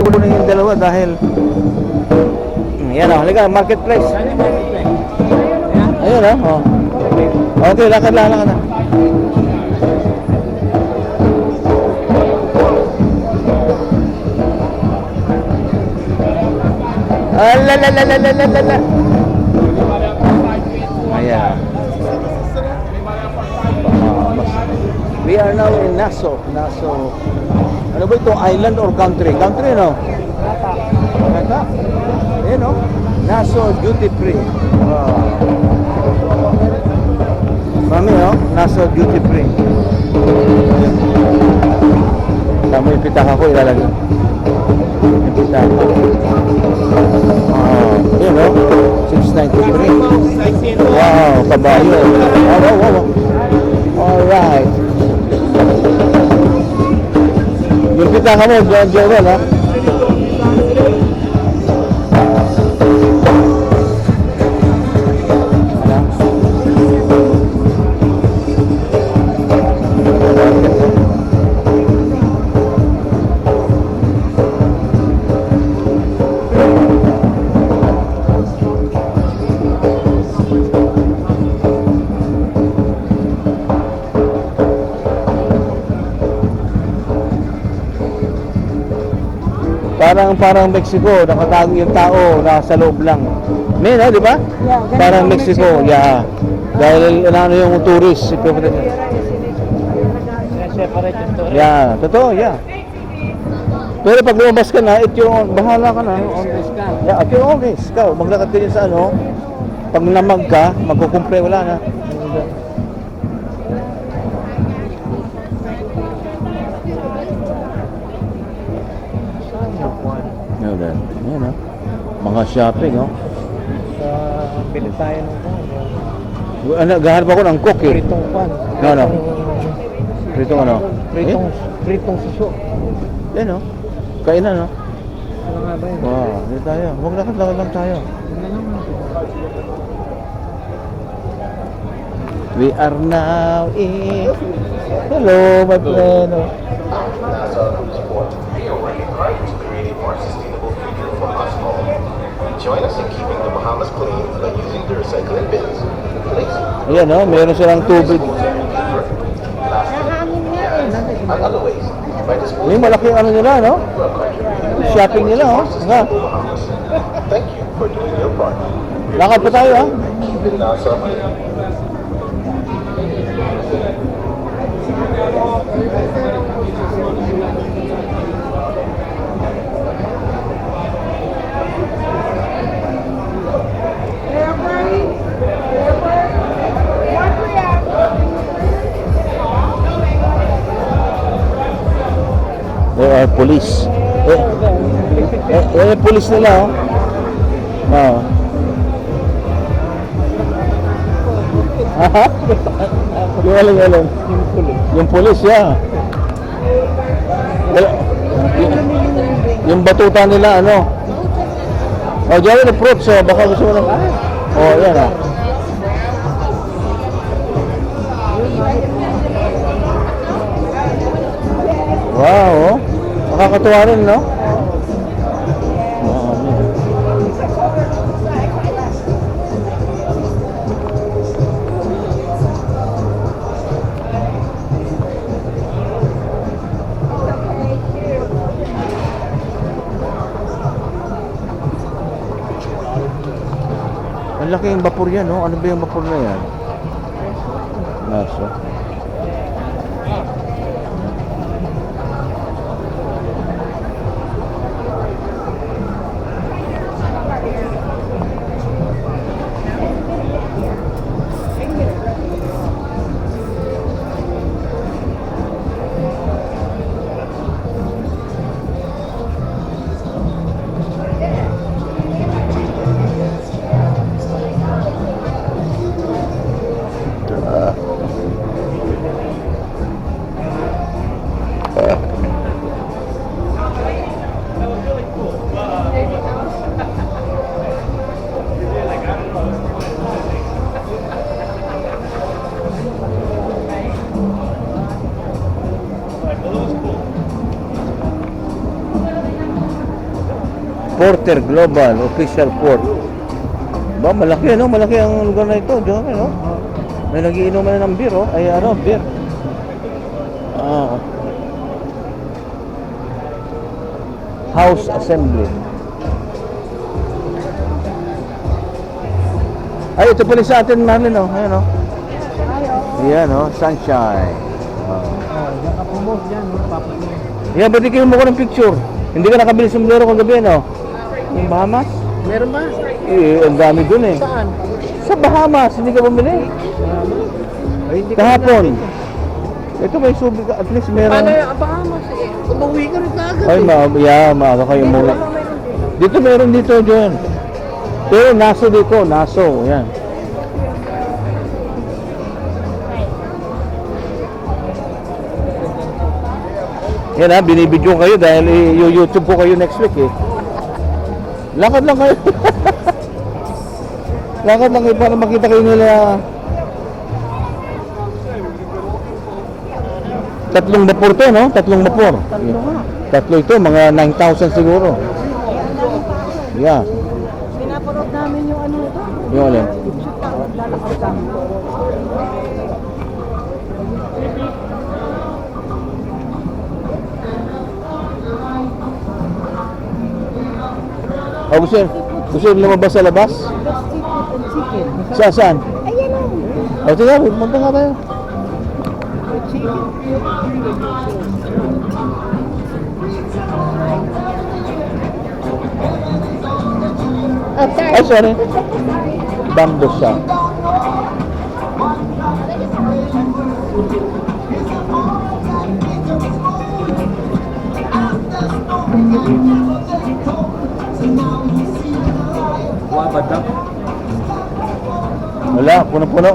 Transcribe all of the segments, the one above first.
kunin yung dalawa dahil yan o, halika, marketplace. Ayun o. Okay, lakad na. Alalalalalalala. Ayan. We are now in Nassau. Ano ba ito? Island or country? Country, no? Kata. Ayan, no? Nassau Duty Free. Mami, no? Nassau Duty Free. Tama yung pitaka ko, ilalagay. Yung pitaka. Ayan, no? 693. Wow, kabayo. Wow. Alright. Yung pitaka mo, Joel, ha? Parang Mexico, nakatago yung tao, nasa loob lang. May, no, di ba? Yeah, parang Mexico, yeah. Dahil ano yung tourist, separate yung tourist. yeah, totoo, yeah. Pero pag lumabas ka na, bahala ka na. Yeah, at yung risk. Ikaw, maglakad ka din sa ano, pag namag ka, magkukumpre, wala na. Yan, no? Mga shopping, no? Bili tayo ng Gahanap ako ng cook, eh. pritong pan. No. Pritong ano? Pritong suso. Yan, no? Kainan, no? Ano nga ba yun? Wow, hindi tayo. Maglakad lang tayo. We are now in... Hello, my friend. Join us in keeping the Bahamas clean by using the recycling bins. Ayan, no? Meron silang tubig. And other ways by disposing May malaki ano nila, no? Shopping nila, oh. Nga. Thank you for doing your part. Lakad pa tayo, ha? Nassau. There are police. Police nila, oh. Oo. Aha? Yung aling. Yung police, yeah. Yung batuta nila, ano? Oh, dyan yung fruits, oh. Baka gusto mo lang. Oh, yan, ah. Wow, oh. Nakakatuwa rin, no? Ang laki yung vapor yan, no? Ano ba yung vapor na yan? Naso. Porter Global Official Port. Ba, malaki no? Malaki ang lugar na ito, John, no? May nagiinuman na ng beer, oh. Ay, ano, beer. Ah. House Assembly. Ay, ito pala sa atin, Marlon, oh. Ayan, oh. Ayan, oh. Sunshine. Oh, diyan ka promote dyan, no? Papatingin. Yeah, ba't ikaw mo ko ng picture? Hindi ka nakabili sombrero kagabi, no? Yung Bahamas? Meron ba? Eh, ang dami dun eh. Saan? Sa Bahamas, hindi ka bumili. Ay, hindi Kahapon. Ito may subi ka, at least meron. Paano yung Bahamas eh? Umuwi ka rin kaagad Ay, maaga kayo mo. Dito meron dito, John. Pero naso dito, naso. Yan. Yan ha, binibidyo kayo dahil i-YouTube ko kayo next week eh. Lakad lang kayo. Lakad lang kayo para makita kayo nila. Tatlong vapor to, no? Tatlong vapor. Tatlo ito, mga 9,000 siguro. Yeah. Pinapanood namin yung ano ito. Yung alin? Lalakad kami. Oh, gusto yung lumabas sa labas? Chicken. Saan? Ayan o. O, tiga, punta nga tayo. Ay, sorry. Bamboo shop. Wala, puno-puno.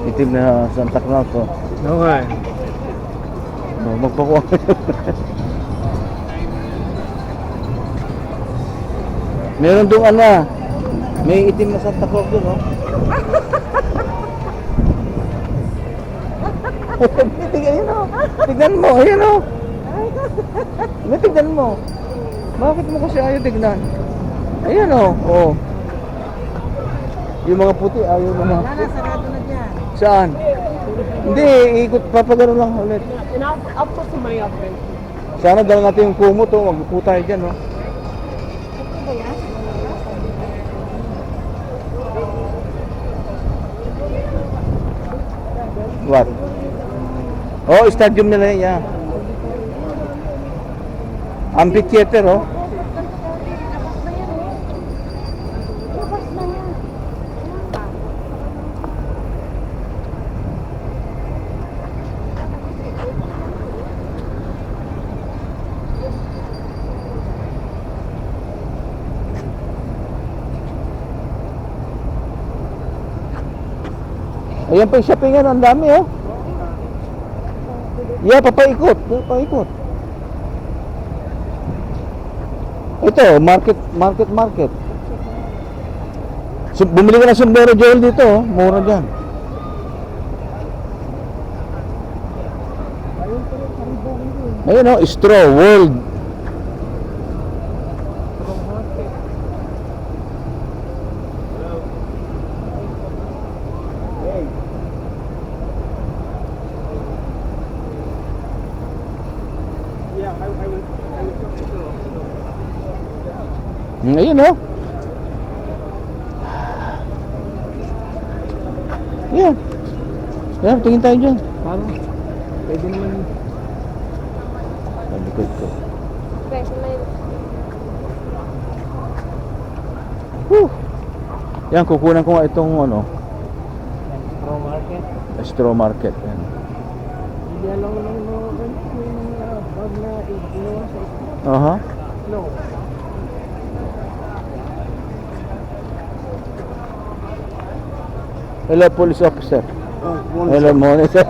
Itim na Santa Claus, oh. Okay. Oh, magpakuha. Meron doon ano, may itim na Santa Claus doon, oh. Tignan mo. Tignan mo, ayan, oh. Tignan mo. Bakit mo kasi ayaw tignan? Ayan, oh. Oh. Yung mga puti, ayaw naman. Wala, sarado na dyan. Saan? Hindi, ikot, papagano lang ulit. Up to my office. Sana dala natin yung kumot, oh. Magpupo tayo dyan, oh. Ito ba yan? What? Oh, stadium nila yan, yeah. Amphitheater, oh. Labas na yan. Ayan pa yung shoppingan, ang dami, oh. Yeah, papaikot. Papaikot. Ito, market. So, bumili ka ng sombrero Joel dito, oh. Mura dyan. Ayun, oh, Straw World. Ayun, oh. Yan. Yan, tingin tayo dyan. Parang, pwede naman. Sa likod ko. Whew. Yan, kukunan ko nga itong ano, Pro market. Straw Market. Yan. Hindi alam mo lang mo, yung mga bag na inuwa sa isla. Aha. No. Hello, police officer. Oh, Hello, monitor.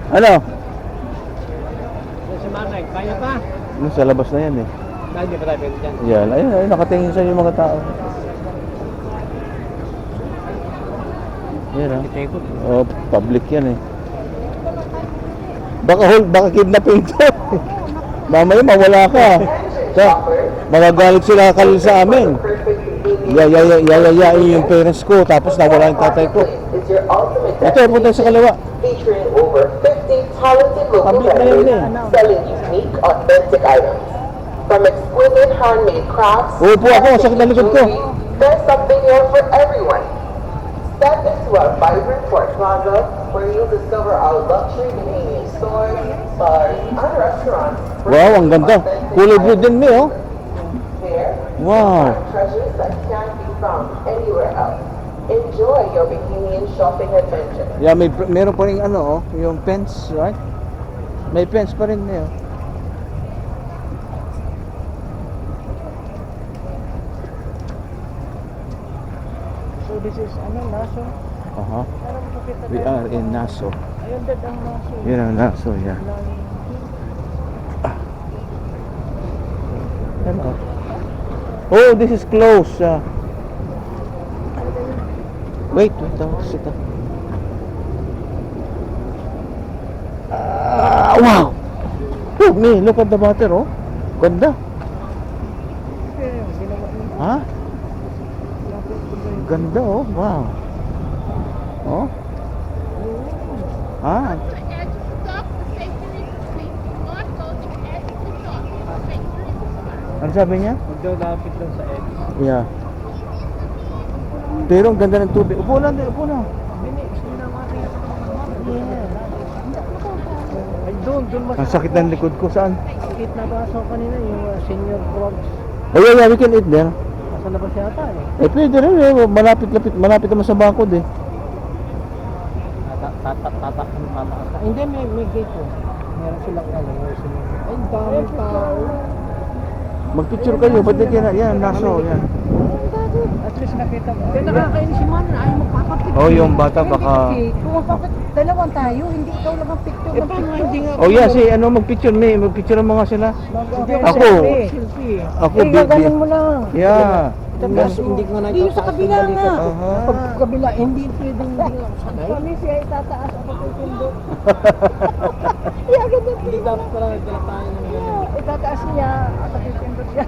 Ano? Si Manay, kaya pa? Sa labas na yan eh. Dahil di pa tayo pwede dyan. Yan, ayun, nakatingin sa yung mga tao. Yan, ah. Itikot. Oh, public yan eh. Baka kidnapping to. Mamaya mawala ka. Magagalit sila kalil sa amin. Yayayain yung parents ko, tapos nawala yung tatay ko. Ito, punta sa kaliwa. Featuring over 50 talented local Public na yun vendors eh. selling unique, authentic items. From exquisite handmade crafts, Uupo ako, sakit na likod ko. there's something here for everyone. Step into our vibrant Port Plaza, where you'll discover our luxury convenience stores, bars, and restaurants. Wow, ang ganda. Kulay blue din mi, oh. There, Wow. find treasures that can't be found anywhere else. Enjoy your Bohemian shopping adventure. Yeah, meron pa rin ano, oh, yung fence, right? May fence pa rin eh, oh. So this is, ano, Naso? Aha. Parang makikita We are in Naso. Ayun, dad ang Naso. Yan ang Naso, yeah. Yan, oh. Oh, this is close. Wait, sit down. Wow! Oh, me, look at the water, oh. Ganda. Ha? Ganda, oh. Wow. Oh. Ah. Ano sabi niya? Magdadapit lang sa edge. Yeah. Pero ang ganda ng tubig. Upo na, upo na. Ay, doon mas Ang sakit ng likod ko. Saan? sakit na baso kanina, yung senior frogs. Oh, yeah, we can eat there. Nasa labas yata eh. Eh, pwede rin eh. Malapit naman sa bangkod eh. Tataas. Hindi, may gate po. Meron silang ano, may senior. Ay, dami tao. Magpicture kayo. Ba't din yan? Yan, Naso. Yan. At least nakita mo. Kaya nakakain si Man, ayaw magpapapicture. Oh, yung bata baka... Kung dalawang tayo, hindi ikaw lang ang picture Eh, ng paano picture. hindi nga? Oh, yeah, si ano magpicture ni. Magpicture mga sila. Ako. Selfie. Ako, Eh, gaganin mo lang. Yeah. Tapos hindi ko na Hindi, sa kabila nga. Aha. Pag kabila, hindi pwedeng hindi lang sanay. Kami siya itataas ako kay Pindo. Hindi dapat pala nagdala tayo ng ganun. Itataas niya, ako kay Pindo siya.